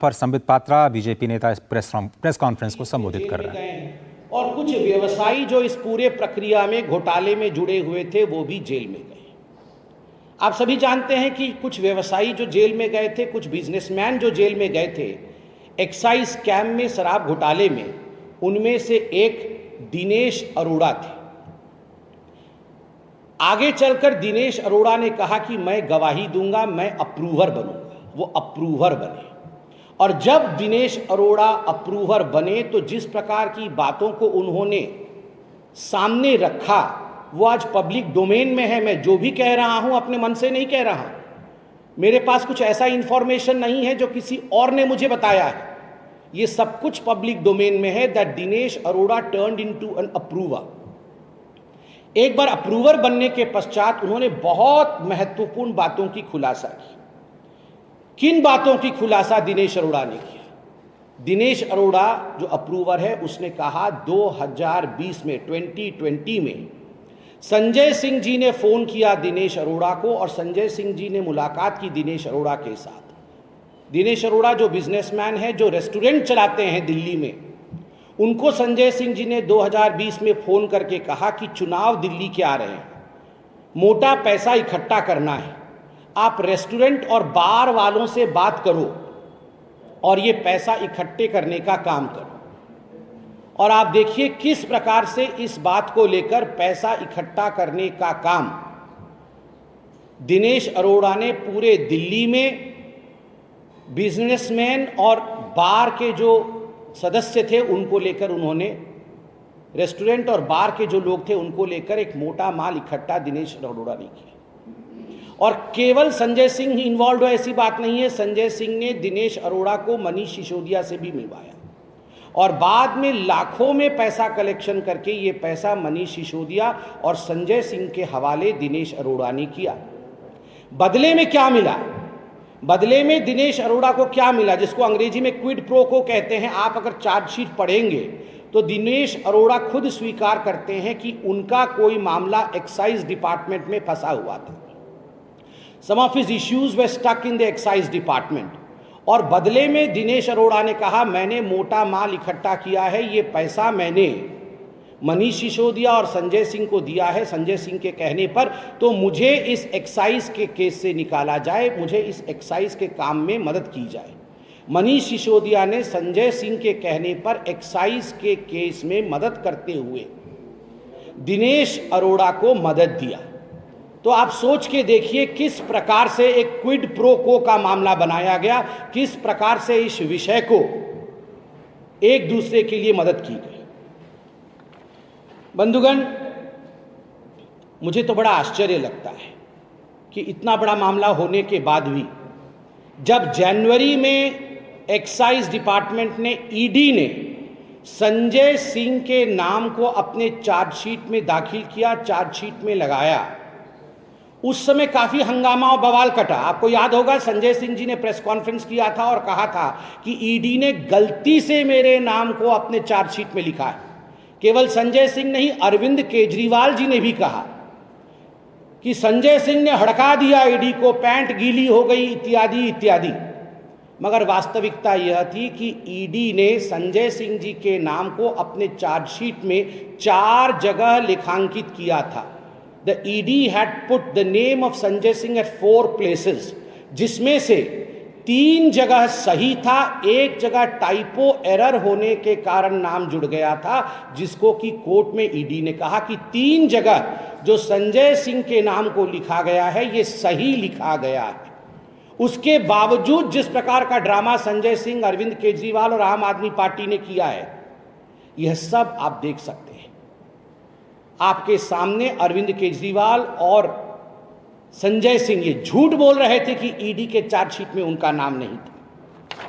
पर संबित पात्रा बीजेपी नेता press conference को संबोधित कर रहे हैं। और कुछ व्यवसायी जो इस पूरे प्रक्रिया में घोटाले में जुड़े हुए थे वो भी जेल में गए। आप सभी जानते हैं कि कुछ व्यवसायी जो जेल में गए थे, कुछ बिजनेसमैन जो जेल में गए थे एक्साइज स्कैम में, शराब घोटाले में, उनमें से एक दिनेश अरोड़ा थे। आगे चलकर दिनेश अरोड़ा ने कहा कि मैं गवाही दूंगा, मैं अप्रूवर बनूंगा। वो अप्रूवर बने और जब दिनेश अरोड़ा अप्रूवर बने तो जिस प्रकार की बातों को उन्होंने सामने रखा वो आज पब्लिक डोमेन में है। मैं जो भी कह रहा हूं अपने मन से नहीं कह रहा, मेरे पास कुछ ऐसा इंफॉर्मेशन नहीं है जो किसी और ने मुझे बताया है। ये सब कुछ पब्लिक डोमेन में है that Dinesh Arora turned into an approver. एक बार अप्रूवर बनने के पश्चात उन्होंने बहुत महत्वपूर्ण बातों की खुलासा की। किन बातों की खुलासा दिनेश अरोड़ा ने किया? दिनेश अरोड़ा जो अप्रूवर है उसने कहा 2020 में 2020 में संजय सिंह जी ने फोन किया दिनेश अरोड़ा को और संजय सिंह जी ने मुलाकात की दिनेश अरोड़ा के साथ। दिनेश अरोड़ा जो बिजनेसमैन है, जो रेस्टोरेंट चलाते हैं दिल्ली में, उनको संजय सिंह जी ने 2020 में फोन करके कहा कि चुनाव दिल्ली के आ रहे हैं, मोटा पैसा इकट्ठा करना है, आप रेस्टोरेंट और बार वालों से बात करो और ये पैसा इकट्ठे करने का काम करो। और आप देखिए किस प्रकार से इस बात को लेकर पैसा इकट्ठा करने का काम दिनेश अरोड़ा ने पूरे दिल्ली में बिजनेसमैन और बार के जो सदस्य थे उनको लेकर, उन्होंने रेस्टोरेंट और बार के जो लोग थे उनको लेकर एक मोटा माल इकट्ठा दिनेश अरोड़ा ने किया। और केवल संजय सिंह ही इन्वॉल्व है ऐसी बात नहीं है। संजय सिंह ने दिनेश अरोड़ा को मनीष सिसोदिया से भी मिलवाया और बाद में लाखों में पैसा कलेक्शन करके ये पैसा मनीष सिसोदिया और संजय सिंह के हवाले दिनेश अरोड़ा ने किया। बदले में क्या मिला? बदले में दिनेश अरोड़ा को क्या मिला, जिसको अंग्रेजी में क्विड प्रो को कहते हैं। आप अगर चार्जशीट पढ़ेंगे तो दिनेश अरोड़ा खुद स्वीकार करते हैं कि उनका कोई मामला एक्साइज डिपार्टमेंट में फंसा हुआ था। Some of his issues were stuck in the excise department। और बदले में दिनेश अरोड़ा ने कहा मैंने मोटा माल इकट्ठा किया है, ये पैसा मैंने मनीष सिसोदिया और संजय सिंह को दिया है संजय सिंह के कहने पर, तो मुझे इस एक्साइज के केस से निकाला जाए, मुझे इस एक्साइज के काम में मदद की जाए। मनीष सिसोदिया ने संजय सिंह के कहने पर एक्साइज के केस में मदद करते हुए दिनेश अरोड़ा को मदद दिया। तो आप सोच के देखिए किस प्रकार से एक क्विड प्रो को का मामला बनाया गया, किस प्रकार से इस विषय को एक दूसरे के लिए मदद की गई। बंधुगण, मुझे तो बड़ा आश्चर्य लगता है कि इतना बड़ा मामला होने के बाद भी जब जनवरी में एक्साइज डिपार्टमेंट ने, ईडी ने संजय सिंह के नाम को अपने चार्जशीट में दाखिल किया, चार्जशीट में लगाया, उस समय काफी हंगामा और बवाल कटा। आपको याद होगा संजय सिंह जी ने प्रेस कॉन्फ्रेंस किया था और कहा था कि ईडी ने गलती से मेरे नाम को अपने चार्जशीट में लिखा है। केवल संजय सिंह नहीं, अरविंद केजरीवाल जी ने भी कहा कि संजय सिंह ने हड़का दिया ईडी को, पैंट गीली हो गई इत्यादि इत्यादि। मगर वास्तविकता यह थी कि ईडी ने संजय सिंह जी के नाम को अपने चार्जशीट में 4 जगह लिखांकित किया था। The ED had put the name of Sanjay Singh at 4 places, जिसमें से 3 जगह सही था, 1 जगह टाइपो एरर होने के कारण नाम जुड़ गया था, जिसको कि कोर्ट में ईडी ने कहा कि 3 जगह जो संजय सिंह के नाम को लिखा गया है ये सही लिखा गया है। उसके बावजूद जिस प्रकार का ड्रामा संजय सिंह, अरविंद केजरीवाल और आम आदमी पार्टी ने किया है, यह सब आप देख सकते हैं। आपके सामने अरविंद केजरीवाल और संजय सिंह ये झूठ बोल रहे थे कि ईडी के चार्जशीट में उनका नाम नहीं था।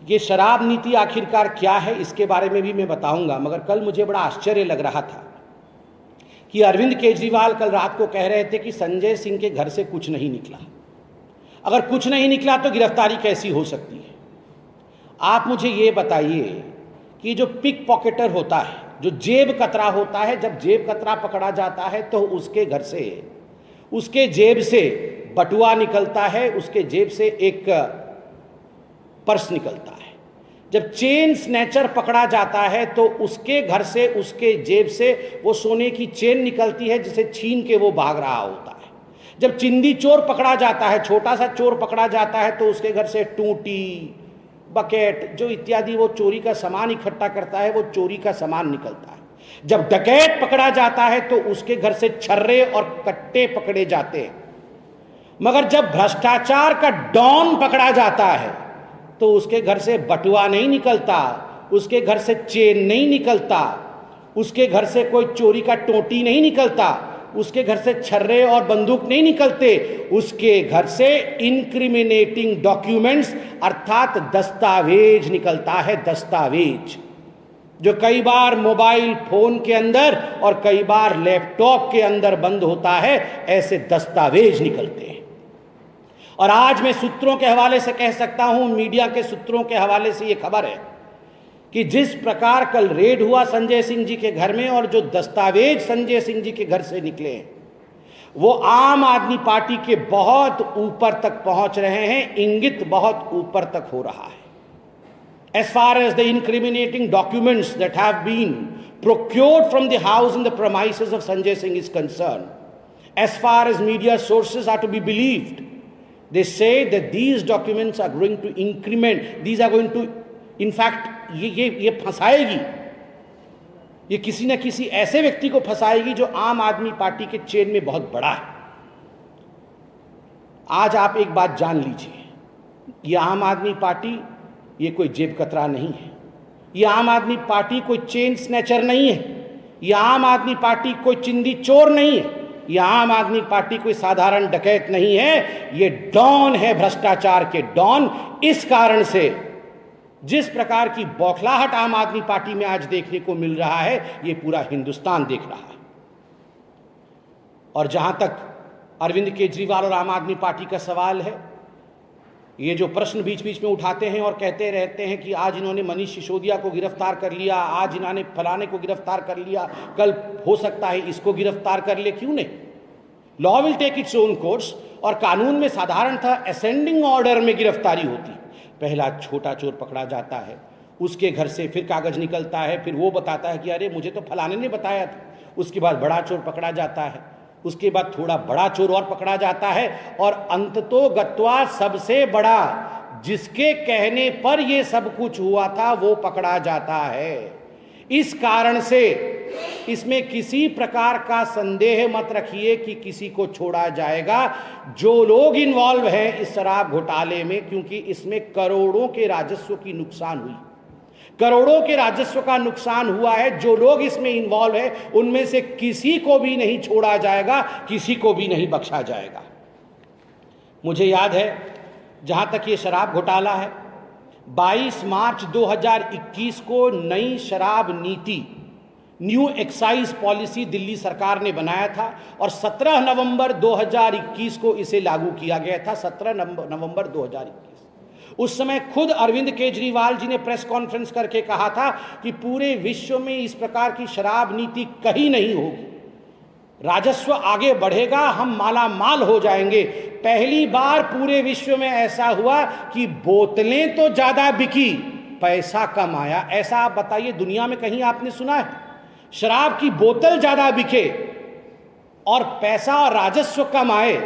ये शराब नीति आखिरकार क्या है इसके बारे में भी मैं बताऊंगा, मगर कल मुझे बड़ा आश्चर्य लग रहा था कि अरविंद केजरीवाल कल रात को कह रहे थे कि संजय सिंह के घर से कुछ नहीं निकला। अगर कुछ नहीं निकला तो गिरफ्तारी कैसी हो सकती है? आप मुझे ये बताइए कि जो पिक पॉकेटर होता है, जो जेब कतरा होता है, जब जेब कतरा पकड़ा जाता है तो उसके घर से, उसके जेब से बटुआ निकलता है, उसके जेब से एक पर्स निकलता है। जब चेन स्नैचर पकड़ा जाता है तो उसके घर से, उसके जेब से वो सोने की चेन निकलती है जिसे छीन के वो भाग रहा होता है। जब चिंदी चोर पकड़ा जाता है, छोटा सा चोर पकड़ा जाता है, तो उसके घर से टूटी, बकेट जो इत्यादि वो चोरी का सामान इकट्ठा करता है, वो चोरी का सामान निकलता है। जब डकैत पकड़ा जाता है तो उसके घर से छर्रे और कट्टे पकड़े जाते हैं। मगर जब भ्रष्टाचार का डॉन पकड़ा जाता है तो उसके घर से बटुआ नहीं निकलता, उसके घर से चेन नहीं निकलता, उसके घर से कोई चोरी का टोटी नहीं निकलता, उसके घर से छर्रे और बंदूक नहीं निकलते, उसके घर से इंक्रिमिनेटिंग डॉक्यूमेंट्स अर्थात दस्तावेज निकलता है। दस्तावेज जो कई बार मोबाइल फोन के अंदर और कई बार लैपटॉप के अंदर बंद होता है, ऐसे दस्तावेज निकलते हैं। और आज मैं सूत्रों के हवाले से कह सकता हूं, मीडिया के सूत्रों के हवाले से यह खबर है कि जिस प्रकार कल रेड हुआ संजय सिंह जी के घर में और जो दस्तावेज संजय सिंह जी के घर से निकले हैं, वो आम आदमी पार्टी के बहुत ऊपर तक पहुंच रहे हैं, इंगित बहुत ऊपर तक हो रहा है। As far as the incriminating documents that have been procured from the house and the premises of Sanjay Singh is concerned, as far as media sources are to be believed, they say that these documents are going to increment, these are going to, in fact, ये फंसाएगी, ये किसी न किसी ऐसे व्यक्ति को फंसाएगी जो आम आदमी पार्टी के चेन में बहुत बड़ा है। आज आप एक बात जान लीजिए, ये आम आदमी पार्टी ये कोई जेब कतरा नहीं है, ये आम आदमी पार्टी कोई चेन स्नैचर नहीं है, ये आम आदमी पार्टी कोई चिंदी चोर नहीं है, ये आम आदमी पार्टी कोई साधारण डकैत नहीं है, ये डॉन है, भ्रष्टाचार के डॉन। इस कारण से जिस प्रकार की बौखलाहट आम आदमी पार्टी में आज देखने को मिल रहा है, ये पूरा हिंदुस्तान देख रहा है। और जहां तक अरविंद केजरीवाल और आम आदमी पार्टी का सवाल है, ये जो प्रश्न बीच बीच में उठाते हैं और कहते रहते हैं कि आज इन्होंने मनीष सिसोदिया को गिरफ्तार कर लिया, आज इन्होंने फलाने को गिरफ्तार कर लिया, कल हो सकता है इसको गिरफ्तार कर ले, क्यों नहीं? Law will take its own course. और कानून में साधारणतः असेंडिंग ऑर्डर में गिरफ्तारी होती है। पहला छोटा चोर पकड़ा जाता है, उसके घर से फिर कागज निकलता है, फिर वो बताता है कि अरे मुझे तो फलाने ने बताया था। उसके बाद बड़ा चोर पकड़ा जाता है, उसके बाद थोड़ा बड़ा चोर और पकड़ा जाता है, और अंततोगत्वा सबसे बड़ा जिसके कहने पर ये सब कुछ हुआ था वो पकड़ा जाता है। इस कारण से इसमें किसी प्रकार का संदेह मत रखिए कि किसी को छोड़ा जाएगा। जो लोग इन्वॉल्व हैं इस शराब घोटाले में, क्योंकि इसमें करोड़ों के राजस्व की नुकसान हुई, करोड़ों के राजस्व का नुकसान हुआ है। जो लोग इसमें इन्वॉल्व है उनमें से किसी को भी नहीं छोड़ा जाएगा, किसी को भी नहीं बख्शा जाएगा। मुझे याद है, जहां तक ये शराब घोटाला है, 22 मार्च 2021 को नई शराब नीति, न्यू एक्साइज पॉलिसी दिल्ली सरकार ने बनाया था और 17 नवंबर 2021 को इसे लागू किया गया था। 17 नवंबर 2021। उस समय खुद अरविंद केजरीवाल जी ने प्रेस कॉन्फ्रेंस करके कहा था कि पूरे विश्व में इस प्रकार की शराब नीति कहीं नहीं होगी, राजस्व आगे बढ़ेगा, हम माला माल हो जाएंगे। पहली बार पूरे विश्व में ऐसा हुआ कि बोतलें तो ज्यादा बिकी, पैसा कम आया। ऐसा आप बताइए, दुनिया में कहीं आपने सुना है? शराब की बोतल ज्यादा बिके और पैसा और राजस्व कम आए,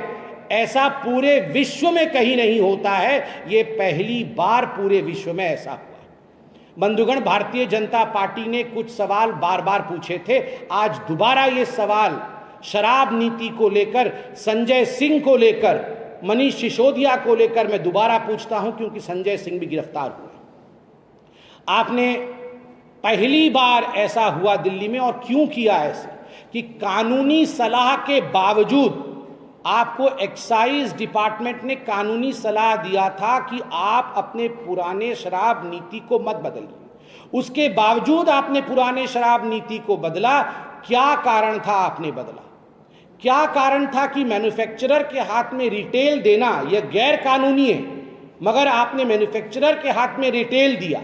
ऐसा पूरे विश्व में कहीं नहीं होता है। यह पहली बार पूरे विश्व में ऐसा हुआ। बंधुगण, भारतीय जनता पार्टी ने कुछ सवाल बार बार पूछे थे। आज दोबारा ये सवाल शराब नीति को लेकर, संजय सिंह को लेकर, मनीष सिसोदिया को लेकर मैं दोबारा पूछता हूं, क्योंकि संजय सिंह भी गिरफ्तार हुए। आपने पहली बार ऐसा हुआ दिल्ली में, और क्यों किया ऐसे कि कानूनी सलाह के बावजूद आपको एक्साइज डिपार्टमेंट ने कानूनी सलाह दिया था कि आप अपने पुराने शराब नीति को मत बदलिए। उसके बावजूद आपने पुराने शराब नीति को बदला। क्या कारण था आपने बदला? क्या कारण था कि मैन्युफैक्चरर के हाथ में रिटेल देना यह गैर कानूनी है, मगर आपने मैन्युफैक्चरर के हाथ में रिटेल दिया?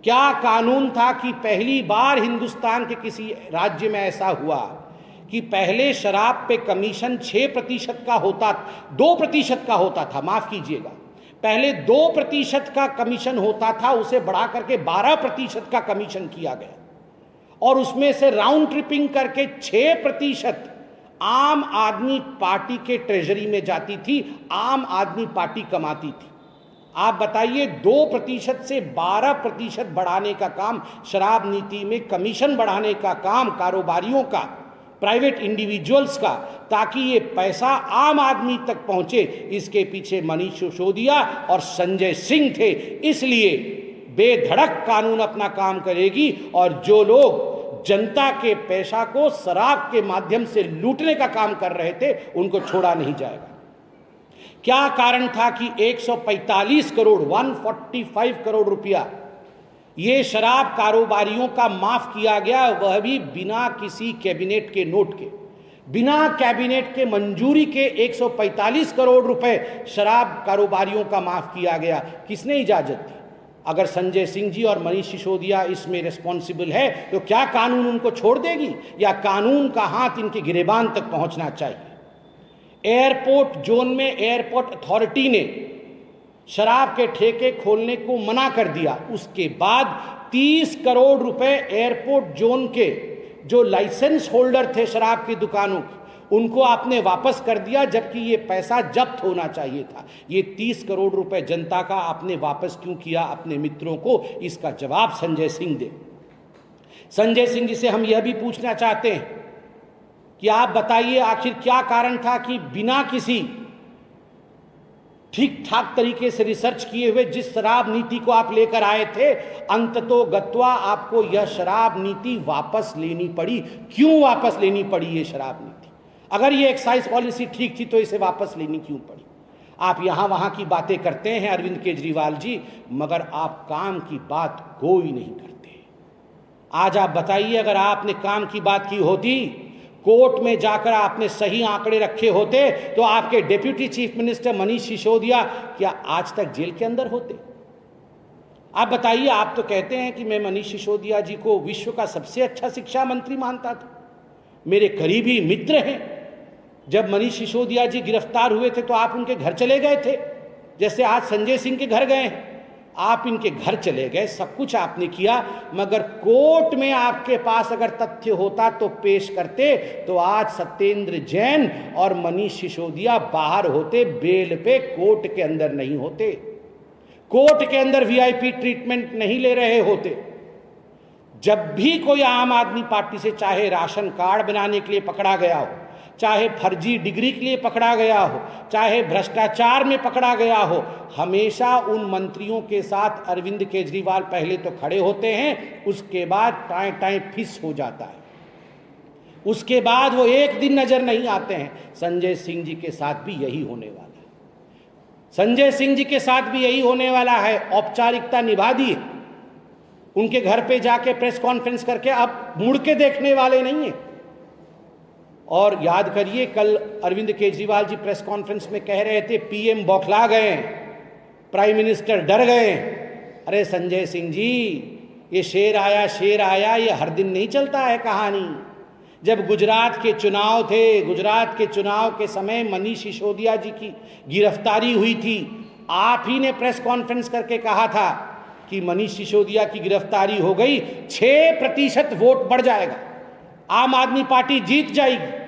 क्या कानून था कि पहली बार हिंदुस्तान के किसी राज्य में ऐसा हुआ कि पहले शराब पे कमीशन 6% का होता, 2% का होता था, माफ कीजिएगा, पहले 2% का कमीशन होता था, उसे बढ़ा करके 12% का कमीशन किया गया और उसमें से राउंड ट्रिपिंग करके 6% आम आदमी पार्टी के ट्रेजरी में जाती थी, आम आदमी पार्टी कमाती थी। आप बताइए 2% से 12% बढ़ाने का काम, शराब नीति में कमीशन बढ़ाने का काम कारोबारियों का, प्राइवेट इंडिविजुअल्स का, ताकि ये पैसा आम आदमी तक पहुंचे, इसके पीछे मनीष सिसोदिया और संजय सिंह थे। इसलिए बेधड़क कानून अपना काम करेगी और जो लोग जनता के पैसा को शराब के माध्यम से लूटने का काम कर रहे थे उनको छोड़ा नहीं जाएगा। क्या कारण था कि 145 करोड़ 145 करोड़ रुपया ये शराब कारोबारियों का माफ किया गया, वह भी बिना किसी कैबिनेट के नोट के, बिना कैबिनेट के मंजूरी के 145 करोड़ रुपए शराब कारोबारियों का माफ किया गया। किसने इजाजत दी? अगर संजय सिंह जी और मनीष सिसोदिया इसमें रिस्पॉन्सिबल है तो क्या कानून उनको छोड़ देगी या कानून का हाथ इनके गिरेबान तक पहुंचना चाहिए? एयरपोर्ट जोन में एयरपोर्ट अथॉरिटी ने शराब के ठेके खोलने को मना कर दिया, उसके बाद 30 करोड़ रुपए एयरपोर्ट जोन के जो लाइसेंस होल्डर थे शराब की दुकानों के, उनको आपने वापस कर दिया, जबकि ये पैसा जब्त होना चाहिए था। ये 30 करोड़ रुपए जनता का आपने वापस क्यों किया अपने मित्रों को? इसका जवाब संजय सिंह दे। संजय सिंह जी से हम यह भी पूछना चाहते हैं कि आप बताइए आखिर क्या कारण था कि बिना किसी ठीक ठाक तरीके से रिसर्च किए हुए जिस शराब नीति को आप लेकर आए थे, अंततोगत्वा आपको यह शराब नीति वापस लेनी पड़ी। क्यों वापस लेनी पड़ी ये शराब नीति? अगर ये एक्साइज पॉलिसी ठीक थी तो इसे वापस लेनी क्यों पड़ी? आप यहां वहां की बातें करते हैं अरविंद केजरीवाल जी, मगर आप काम की बात कोई नहीं करते। आज आप बताइए, अगर आपने काम की बात की होती, कोर्ट में जाकर आपने सही आंकड़े रखे होते, तो आपके deputy chief minister Manish Sisodia क्या आज तक जेल के अंदर होते? आप बताइए। आप तो कहते हैं कि मैं मनीष सिसोदिया जी को विश्व का सबसे अच्छा शिक्षा मंत्री मानता था, मेरे करीबी मित्र हैं। जब मनीष सिसोदिया जी गिरफ्तार हुए थे तो आप उनके घर चले गए थे, जैसे आज संजय सिंह के घर गए हैं। आप इनके घर चले गए, सब कुछ आपने किया, मगर कोर्ट में आपके पास अगर तथ्य होता तो पेश करते, तो आज सत्येंद्र जैन और मनीष सिसोदिया बाहर होते, बेल पे, कोर्ट के अंदर नहीं होते, कोर्ट के अंदर वीआईपी ट्रीटमेंट नहीं ले रहे होते। जब भी कोई आम आदमी पार्टी से चाहे राशन कार्ड बनाने के लिए पकड़ा गया हो, चाहे फर्जी डिग्री के लिए पकड़ा गया हो, चाहे भ्रष्टाचार में पकड़ा गया हो, हमेशा उन मंत्रियों के साथ अरविंद केजरीवाल पहले तो खड़े होते हैं, उसके बाद टाएं टाएं फिस हो जाता है, उसके बाद वो एक दिन नजर नहीं आते हैं। संजय सिंह जी के साथ भी यही होने वाला है, संजय सिंह जी के साथ भी यही होने वाला है। औपचारिकता निभा दी, उनके घर पे जाके प्रेस कॉन्फ्रेंस करके अब मुड़ के देखने वाले नहीं है। और याद करिए, कल अरविंद केजरीवाल जी प्रेस कॉन्फ्रेंस में कह रहे थे पीएम बौखला गए, प्राइम मिनिस्टर डर गए। अरे संजय सिंह जी, ये शेर आया ये हर दिन नहीं चलता है कहानी। जब गुजरात के चुनाव थे, गुजरात के चुनाव के समय मनीष सिसोदिया जी की गिरफ्तारी हुई थी, आप ही ने प्रेस कॉन्फ्रेंस करके कहा था कि मनीष सिसोदिया की गिरफ्तारी हो गई, 6% वोट बढ़ जाएगा, आम आदमी पार्टी जीत जाएगी।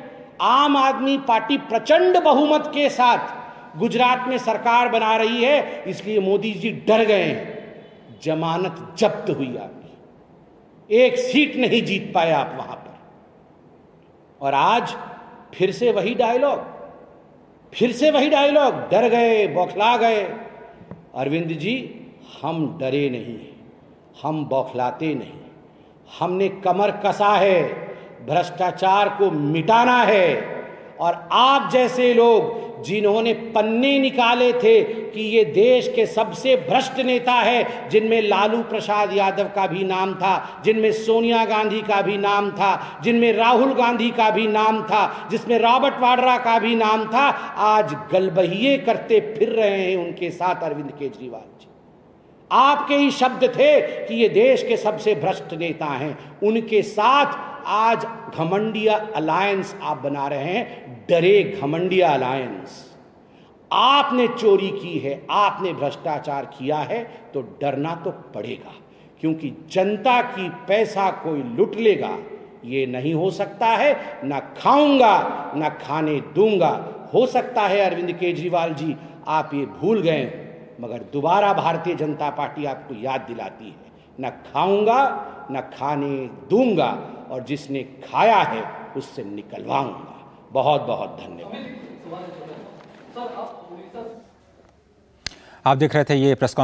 आम आदमी पार्टी प्रचंड बहुमत के साथ गुजरात में सरकार बना रही है, इसलिए मोदी जी डर गए हैं। जमानत जब्त हुई आपकी, एक सीट नहीं जीत पाए आप वहां पर। और आज फिर से वही डायलॉग, डर गए, बौखला गए। अरविंद जी, हम डरे नहीं हैं, हम बौखलाते नहीं, हमने कमर कसा है, भ्रष्टाचार को मिटाना है। और आप जैसे लोग जिन्होंने पन्ने निकाले थे कि ये देश के सबसे भ्रष्ट नेता है, जिनमें लालू प्रसाद यादव का भी नाम था, जिनमें सोनिया गांधी का भी नाम था, जिनमें राहुल गांधी का भी नाम था, जिसमें रॉबर्ट वाड्रा का भी नाम था, आज गलबहिए करते फिर रहे हैं उनके साथ अरविंद केजरीवाल जी। आपके ही शब्द थे कि ये देश के सबसे भ्रष्ट नेता हैं, उनके साथ आज घमंडिया अलायंस आप बना रहे हैं, डरे घमंडिया अलायंस। आपने चोरी की है, आपने भ्रष्टाचार किया है, तो डरना तो पड़ेगा, क्योंकि जनता की पैसा कोई लूट लेगा ये नहीं हो सकता है। ना खाऊंगा ना खाने दूंगा। हो सकता है अरविंद केजरीवाल जी आप ये भूल गए, मगर दोबारा भारतीय जनता पार्टी आपको याद दिलाती है, न खाऊंगा न खाने दूंगा, और जिसने खाया है उससे निकलवाऊंगा। बहुत बहुत धन्यवाद। आप देख रहे थे ये प्रेस